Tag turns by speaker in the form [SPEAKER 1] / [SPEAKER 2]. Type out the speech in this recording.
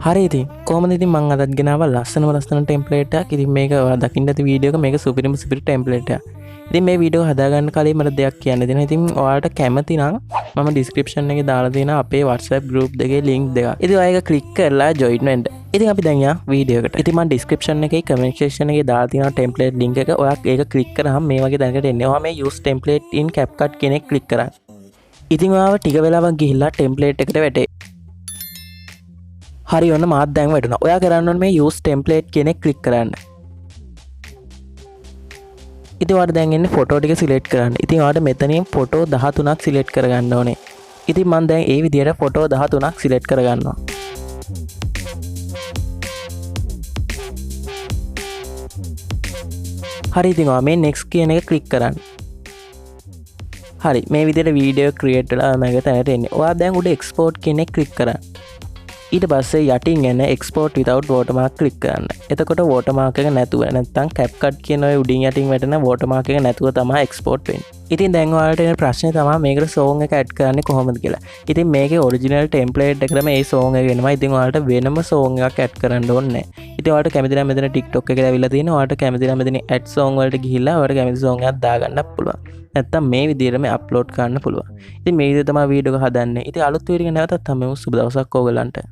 [SPEAKER 1] හරි ඉතින් කොහොමද ඉතින් මම අදත් ගෙනාව ලස්සන ටෙම්ප්ලේට් එකක්. ඉතින් මේක ඔයා දකින්න ඇති වීඩියෝ එක මේක සුපිරිම ටෙම්ප්ලේට් එකක්. ඉතින් මේ වීඩියෝ හදාගන්න කලින් මට දෙයක් කියන්න දෙනවා. ඉතින් ඔයාලට කැමති නම් මම ඩිස්ක්‍රිප්ෂන් එකේ දාලා තියෙනවා අපේ WhatsApp group දෙකේ link දෙක. ඉතින් ඔයා ඒක ක්ලික් කරලා join වෙන්න. ඉතින් අපි දැන් යනවා වීඩියෝ එකට. ඉතින් මම ඩිස්ක්‍රිප්ෂන් එකේ comment section එකේ දාලා තියෙනවා ටෙම්ප්ලේට් link එක. ඔයා ඒක ක්ලික් කරාම මේ වගේ දැනකට එන්නේ. ඔයා මේ use template in Capcut කියන එක ක්ලික් කරන්න. ඉතින් ඔයාව ටික වෙලාවක් ගිහිල්ලා ටෙම්ප්ලේට් එකට වැටේ. හරි ඔන්න මාත් දැන් වැටුණා. ඔයා කරන්න ඕනේ මේ use template කියන එක ක්ලික් කරන්න. ඉතින් ඔයාලට දැන් එන්නේ ෆොටෝ ටික සිලෙක්ට් කරන්න. ඉතින් ඔයාලට මෙතනින් ෆොටෝ 13ක් සිලෙක්ට් කරගන්න ඕනේ. ඉතින් මම දැන් ඒ විදිහට ෆොටෝ 13ක් සිලෙක්ට් කරගන්නවා. හරි ඉතින් ඔයා මේ next කියන එක ක්ලික් කරන්න. හරි මේ විදිහට වීඩියෝ ක්‍රියේට් වෙලා මගේ තැනට එන්නේ. ඔයා දැන් උඩ export කියන එක ක්ලික් කරන්න. ඊට පස්සේ යටින් එන export without watermark ක්ලික් කරන්න. එතකොට watermark එක නැතුව නැත්නම් CapCut කියන ඔය උඩින් යටින් වැටෙන watermark එක නැතුව තමයි export වෙන්නේ. ඉතින් දැන් ඔයාලට එන ප්‍රශ්නේ තමයි මේකට song එක add කරන්නේ කොහොමද කියලා. ඉතින් මේකේ original template එකටම මේ song එක එනවා. ඉතින් ඔයාලට වෙනම song එකක් add කරන්න ඕනේ නැහැ. ඉතින් ඔයාලට කැමති නම් මෙතන TikTok එකට ඇවිල්ලා තියෙනවා. ඔයාලට කැමති නම් මෙතන add song වලට ගිහිල්ලා ඔයාලට කැමති song එකක් දාගන්න පුළුවන්. නැත්තම් මේ විදිහටම අප්ලෝඩ් කරන්න පුළුවන්. ඉතින් මේ විදිහට තමයි වීඩියෝ එක හදන්නේ. ඉතින් අලුත් වීඩියෝ එක නැවතත් හම්බෙමු. සුබ දවසක් ඕගලන්ට.